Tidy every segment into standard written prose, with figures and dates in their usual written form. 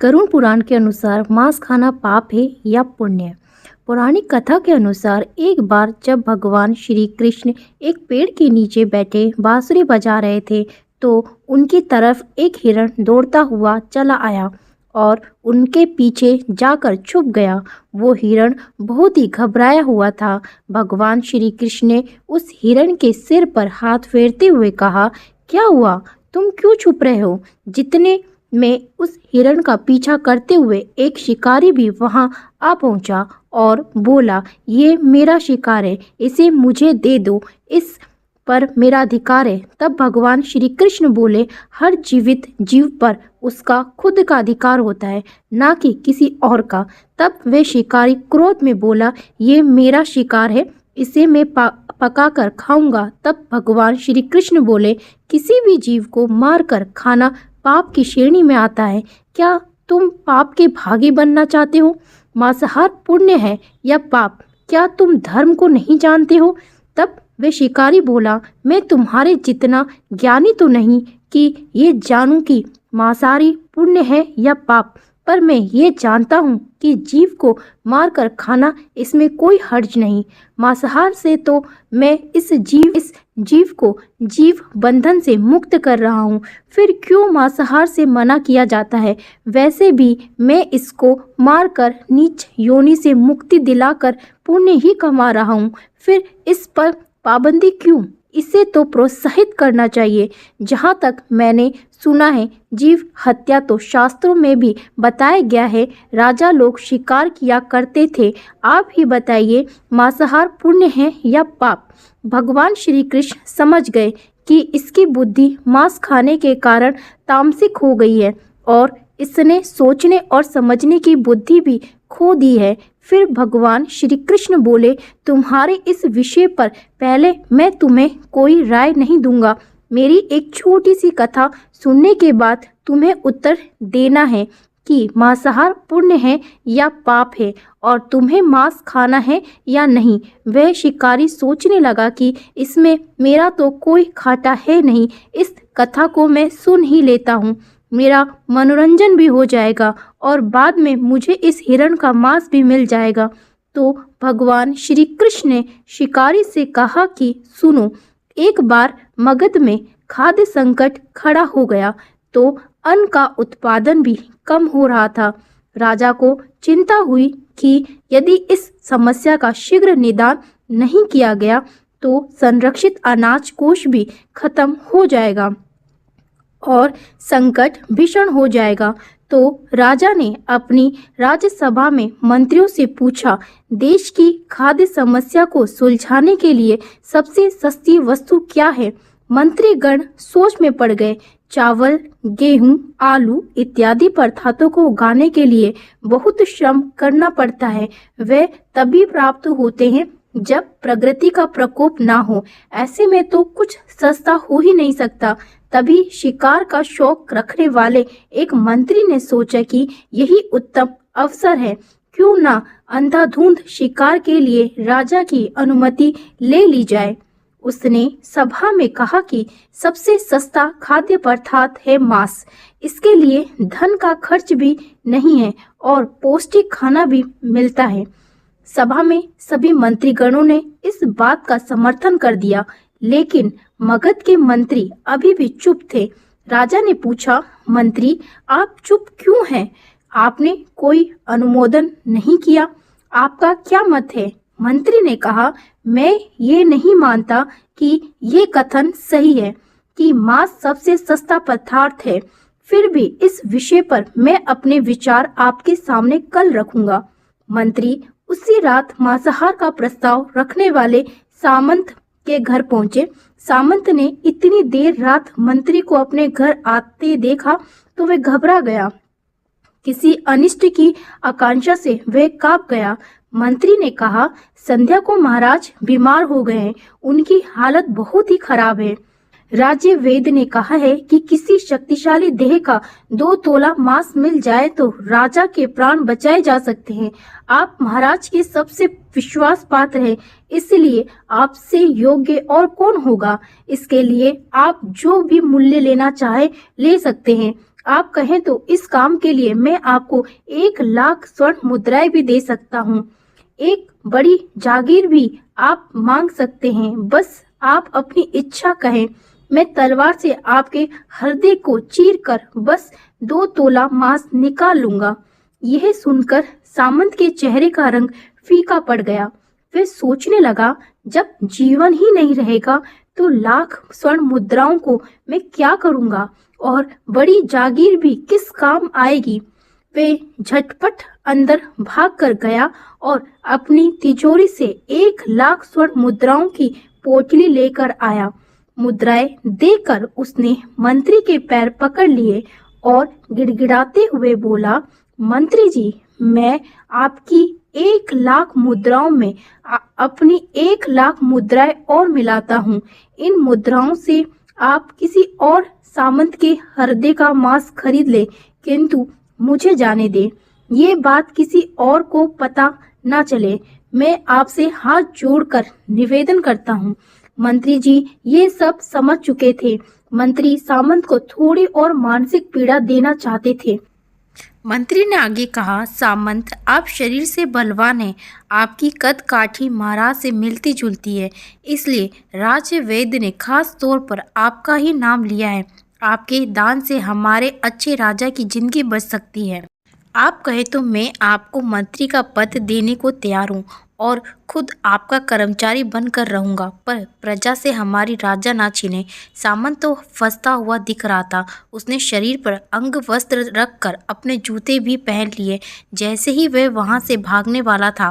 गरुड़ पुराण के अनुसार मांस खाना पाप है या पुण्य। पौराणिक कथा के अनुसार एक बार जब भगवान श्री कृष्ण एक पेड़ के नीचे बैठे बांसुरी बजा रहे थे तो उनकी तरफ एक हिरण दौड़ता हुआ चला आया और उनके पीछे जाकर छुप गया। वो हिरण बहुत ही घबराया हुआ था। भगवान श्री कृष्ण ने उस हिरण के सिर पर हाथ फेरते हुए कहा, क्या हुआ, तुम क्यों छुप रहे हो? जितने में उस हिरण का पीछा करते हुए एक शिकारी भी वहां आ पहुंचा और बोला, ये मेरा शिकार है, इसे मुझे दे दो, इस पर मेरा अधिकार है। तब भगवान श्री कृष्ण बोले, हर जीवित जीव पर उसका खुद का अधिकार होता है, ना कि किसी और का। तब वे शिकारी क्रोध में बोला, ये मेरा शिकार है, इसे मैं पका कर खाऊंगा। तब भगवान श्री कृष्ण बोले, किसी भी जीव को मार कर खाना पाप की श्रेणी में आता है। क्या तुम पाप के भागी बनना चाहते हो? मांसाहार पुण्य है या पाप? क्या तुम धर्म को नहीं जानते हो? तब वे शिकारी बोला, मैं तुम्हारे जितना ज्ञानी तो नहीं कि ये जानूं कि मांसाहारी पुण्य है या पाप, पर मैं ये जानता हूँ कि जीव को मारकर खाना, इसमें कोई हर्ज नहीं। मांसाहार से तो मैं इस जीव को जीव बंधन से मुक्त कर रहा हूँ, फिर क्यों मांसाहार से मना किया जाता है? वैसे भी मैं इसको मारकर नीच योनि से मुक्ति दिलाकर पुण्य ही कमा रहा हूँ, फिर इस पर पाबंदी क्यों? इसे तो प्रोत्साहित करना चाहिए। जहाँ तक मैंने सुना है, जीव हत्या तो शास्त्रों में भी बताया गया है। राजा लोग शिकार किया करते थे। आप ही बताइए, मांसाहार पुण्य है या पाप? भगवान श्री कृष्ण समझ गए कि इसकी बुद्धि मांस खाने के कारण तामसिक हो गई है और इसने सोचने और समझने की बुद्धि भी खो दी है। फिर भगवान श्री कृष्ण बोले, तुम्हारे इस विषय पर पहले मैं तुम्हें कोई राय नहीं दूंगा। मेरी एक छोटी सी कथा सुनने के बाद तुम्हें उत्तर देना है कि मांसाहार पुण्य है या पाप है और तुम्हें मांस खाना है या नहीं। वह शिकारी सोचने लगा कि इसमें मेरा तो कोई घाटा है नहीं, इस कथा को मैं सुन ही लेता हूँ, मेरा मनोरंजन भी हो जाएगा और बाद में मुझे इस हिरण का मांस भी मिल जाएगा। तो भगवान श्री कृष्ण ने शिकारी से कहा कि सुनो, एक बार मगध में खाद्य संकट खड़ा हो गया तो अन्न का उत्पादन भी कम हो रहा था। राजा को चिंता हुई कि यदि इस समस्या का शीघ्र निदान नहीं किया गया तो संरक्षित अनाज कोष भी खत्म हो जाएगा और संकट भीषण हो जाएगा। तो राजा ने अपनी राज्यसभा में मंत्रियों से पूछा, देश की खाद्य समस्या को सुलझाने के लिए सबसे सस्ती वस्तु क्या है? मंत्रीगण सोच में पड़ गए। चावल, गेहूं, आलू इत्यादि पदार्थों को उगाने के लिए बहुत श्रम करना पड़ता है। वे तभी प्राप्त होते हैं जब प्रकृति का प्रकोप ना हो। ऐसे में तो कुछ सस्ता हो ही नहीं सकता। तभी शिकार का शौक रखने वाले एक मंत्री ने सोचा कि यही उत्तम अवसर है, क्यों ना अंधाधुंध शिकार के लिए राजा की अनुमति ले ली जाए। उसने सभा में कहा कि सबसे सस्ता खाद्य पदार्थ है मांस। इसके लिए धन का खर्च भी नहीं है और पौष्टिक खाना भी मिलता है। सभा में सभी मंत्रीगणों ने इस बात का समर्थन कर दिया, लेकिन मगध के मंत्री अभी भी चुप थे। राजा ने पूछा, मंत्री आप चुप क्यों हैं? आपने कोई अनुमोदन नहीं किया, आपका क्या मत है? मंत्री ने कहा, मैं ये नहीं मानता कि ये कथन सही है कि मांस सबसे सस्ता पदार्थ है, फिर भी इस विषय पर मैं अपने विचार आपके सामने कल रखूंगा। मंत्री उसी रात मांसाहार का प्रस्ताव रखने वाले सामंत के घर पहुंचे। सामंत ने इतनी देर रात मंत्री को अपने घर आते देखा तो वह घबरा गया। किसी अनिष्ट की आकांक्षा से वह कांप गया। मंत्री ने कहा, संध्या को महाराज बीमार हो गए हैं, उनकी हालत बहुत ही खराब है। राज्य वेद ने कहा है कि किसी शक्तिशाली देह का 2 तोला मांस मिल जाए तो राजा के प्राण बचाए जा सकते हैं। आप महाराज के सबसे विश्वास पात्र हैं, इसलिए आपसे योग्य और कौन होगा? इसके लिए आप जो भी मूल्य लेना चाहे ले सकते हैं। आप कहें तो इस काम के लिए मैं आपको 1 लाख स्वर्ण मुद्राएं भी दे सकता हूँ। एक बड़ी जागीर भी आप मांग सकते हैं, बस आप अपनी इच्छा कहें। मैं तलवार से आपके हृदय को चीरकर बस 2 तोला मांस निकाल लूंगा। यह सुनकर सामंत के चेहरे का रंग फीका पड़ गया। वह सोचने लगा, जब जीवन ही नहीं रहेगा तो लाख स्वर्ण मुद्राओं को मैं क्या करूंगा, और बड़ी जागीर भी किस काम आएगी। वे झटपट अंदर भाग कर गया और अपनी तिजोरी से 1 लाख स्वर्ण मुद्राओं की पोटली लेकर आया। मुद्राएं देकर उसने मंत्री के पैर पकड़ लिए और गिड़गिड़ाते हुए बोला, मंत्री जी, मैं आपकी 1 लाख मुद्राओं में अपनी 1 लाख मुद्राएं और मिलाता हूँ। इन मुद्राओं से आप किसी और सामंत के हृदय का मांस खरीद ले, किंतु मुझे जाने दे, ये बात किसी और को पता ना चले। मैं आपसे हाथ जोड़कर निवेदन करता हूँ। मंत्री जी ये सब समझ चुके थे। मंत्री सामंत को थोड़ी और मानसिक पीड़ा देना चाहते थे। मंत्री ने आगे कहा, सामंत, आप शरीर से बलवान हैं, आपकी कद काठी महाराज से मिलती जुलती है, इसलिए राज्य वैद्य ने खास तौर पर आपका ही नाम लिया है। आपके दान से हमारे अच्छे राजा की जिंदगी बच सकती है। आप कहे तो मैं आपको मंत्री का पद देने को तैयार हूँ और खुद आपका कर्मचारी बनकर रहूँगा, पर प्रजा से हमारी राजा ना छीने। सामंत तो फंसता हुआ दिख रहा था। उसने शरीर पर अंग वस्त्र रखकर अपने जूते भी पहन लिए। जैसे ही वह वहाँ से भागने वाला था,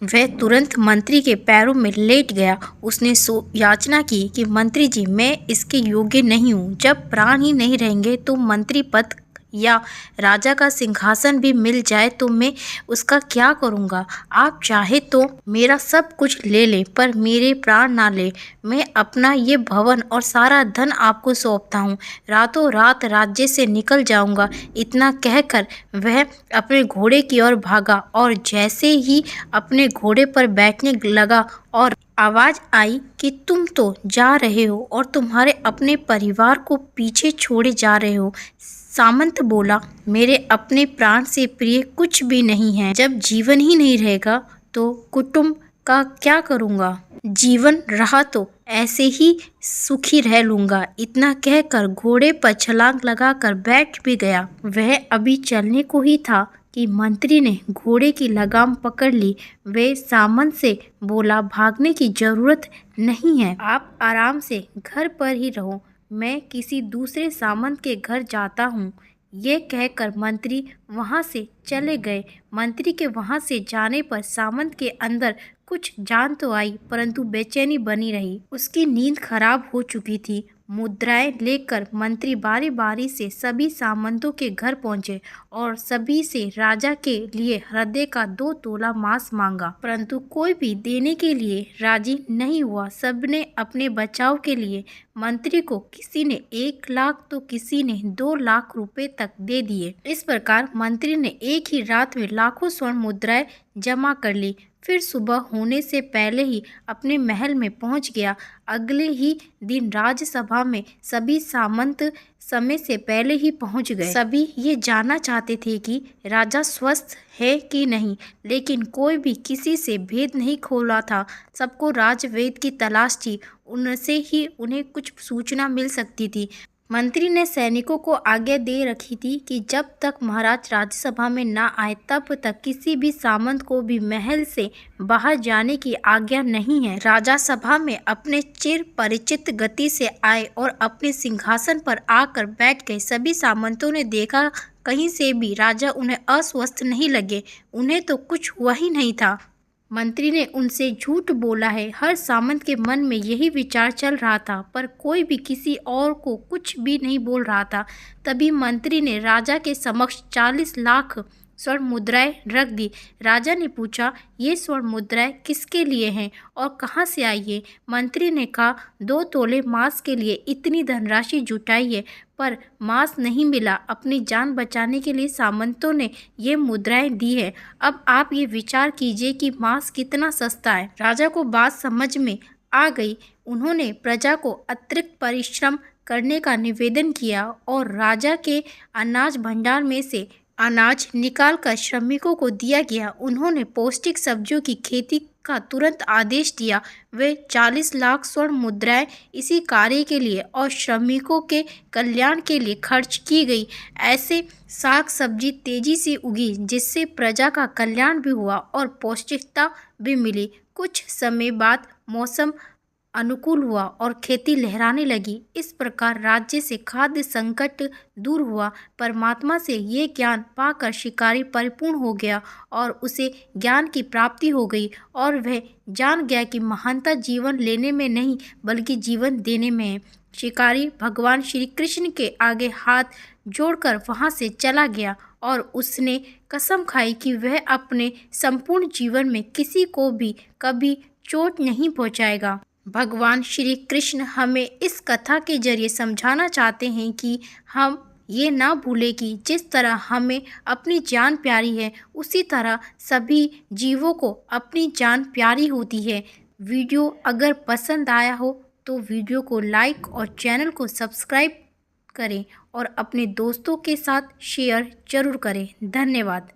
वह तुरंत मंत्री के पैरों में लेट गया। उसने याचना की कि मंत्री जी, मैं इसके योग्य नहीं हूँ। जब प्राण ही नहीं रहेंगे तो मंत्री पद या राजा का सिंहासन भी मिल जाए तो मैं उसका क्या करूँगा। आप चाहे तो मेरा सब कुछ ले ले, पर मेरे प्राण ना ले। मैं अपना ये भवन और सारा धन आपको सौंपता हूँ। रातों रात राज्य से निकल जाऊँगा। इतना कहकर वह अपने घोड़े की ओर भागा और जैसे ही अपने घोड़े पर बैठने लगा और आवाज़ आई कि तुम तो जा रहे हो और तुम्हारे अपने परिवार को पीछे छोड़े जा रहे हो। सामंत बोला, मेरे अपने प्राण से प्रिय कुछ भी नहीं है। जब जीवन ही नहीं रहेगा तो कुटुंब का क्या करूँगा। जीवन रहा तो ऐसे ही सुखी रह लूँगा। इतना कहकर घोड़े पर छलांग लगाकर बैठ भी गया। वह अभी चलने को ही था कि मंत्री ने घोड़े की लगाम पकड़ ली। वे सामंत से बोला, भागने की जरूरत नहीं है, आप आराम से घर पर ही रहो। मैं किसी दूसरे सामंत के घर जाता हूँ। ये कहकर मंत्री वहाँ से चले गए। मंत्री के वहाँ से जाने पर सामंत के अंदर कुछ जान तो आई, परंतु बेचैनी बनी रही। उसकी नींद खराब हो चुकी थी। मुद्राएं लेकर मंत्री बारी बारी से सभी सामंतों के घर पहुंचे और सभी से राजा के लिए हृदय का 2 तोला मांस मांगा, परंतु कोई भी देने के लिए राजी नहीं हुआ। सबने अपने बचाव के लिए मंत्री को किसी ने 1 लाख तो किसी ने 2 लाख रुपए तक दे दिए। इस प्रकार मंत्री ने एक ही रात में लाखों स्वर्ण मुद्राएं जमा कर ली। फिर सुबह होने से पहले ही अपने महल में पहुंच गया। अगले ही दिन राज्यसभा में सभी सामंत समय से पहले ही पहुंच गए। सभी ये जानना चाहते थे कि राजा स्वस्थ है कि नहीं, लेकिन कोई भी किसी से भेद नहीं खोला था। सबको राजवेद की तलाश थी, उनसे ही उन्हें कुछ सूचना मिल सकती थी। मंत्री ने सैनिकों को आज्ञा दे रखी थी कि जब तक महाराज राज्यसभा में ना आए तब तक किसी भी सामंत को भी महल से बाहर जाने की आज्ञा नहीं है। राजा सभा में अपने चिर परिचित गति से आए और अपने सिंहासन पर आकर बैठ गए। सभी सामंतों ने देखा कहीं से भी राजा उन्हें अस्वस्थ नहीं लगे। उन्हें तो कुछ हुआ ही नहीं था। मंत्री ने उनसे झूठ बोला है। हर सामंत के मन में यही विचार चल रहा था, पर कोई भी किसी और को कुछ भी नहीं बोल रहा था। तभी मंत्री ने राजा के समक्ष 40 लाख स्वर्ण मुद्राएं रख दी। राजा ने पूछा, ये स्वर्ण मुद्राएं किसके लिए हैं और कहाँ से आई है? मंत्री ने कहा, 2 तोले मांस के लिए इतनी धनराशि जुटाई है, पर मांस नहीं मिला। अपनी जान बचाने के लिए सामंतों ने ये मुद्राएं दी है। अब आप ये विचार कीजिए कि मांस कितना सस्ता है। राजा को बात समझ में आ गई। उन्होंने प्रजा को अतिरिक्त परिश्रम करने का निवेदन किया और राजा के अनाज भंडार में से अनाज निकालकर श्रमिकों को दिया गया। उन्होंने पौष्टिक सब्जियों की खेती का तुरंत आदेश दिया। वे 40 लाख स्वर्ण मुद्राएं इसी कार्य के लिए और श्रमिकों के कल्याण के लिए खर्च की गई। ऐसे साग सब्जी तेजी से उगी जिससे प्रजा का कल्याण भी हुआ और पौष्टिकता भी मिली। कुछ समय बाद मौसम अनुकूल हुआ और खेती लहराने लगी। इस प्रकार राज्य से खाद्य संकट दूर हुआ। परमात्मा से ये ज्ञान पाकर शिकारी परिपूर्ण हो गया और उसे ज्ञान की प्राप्ति हो गई और वह जान गया कि महानता जीवन लेने में नहीं बल्कि जीवन देने में है। शिकारी भगवान श्री कृष्ण के आगे हाथ जोड़कर वहाँ से चला गया और उसने कसम खाई कि वह अपने संपूर्ण जीवन में किसी को भी कभी चोट नहीं पहुँचाएगा। भगवान श्री कृष्ण हमें इस कथा के जरिए समझाना चाहते हैं कि हम ये ना भूलें कि जिस तरह हमें अपनी जान प्यारी है उसी तरह सभी जीवों को अपनी जान प्यारी होती है। वीडियो अगर पसंद आया हो तो वीडियो को लाइक और चैनल को सब्सक्राइब करें और अपने दोस्तों के साथ शेयर जरूर करें। धन्यवाद।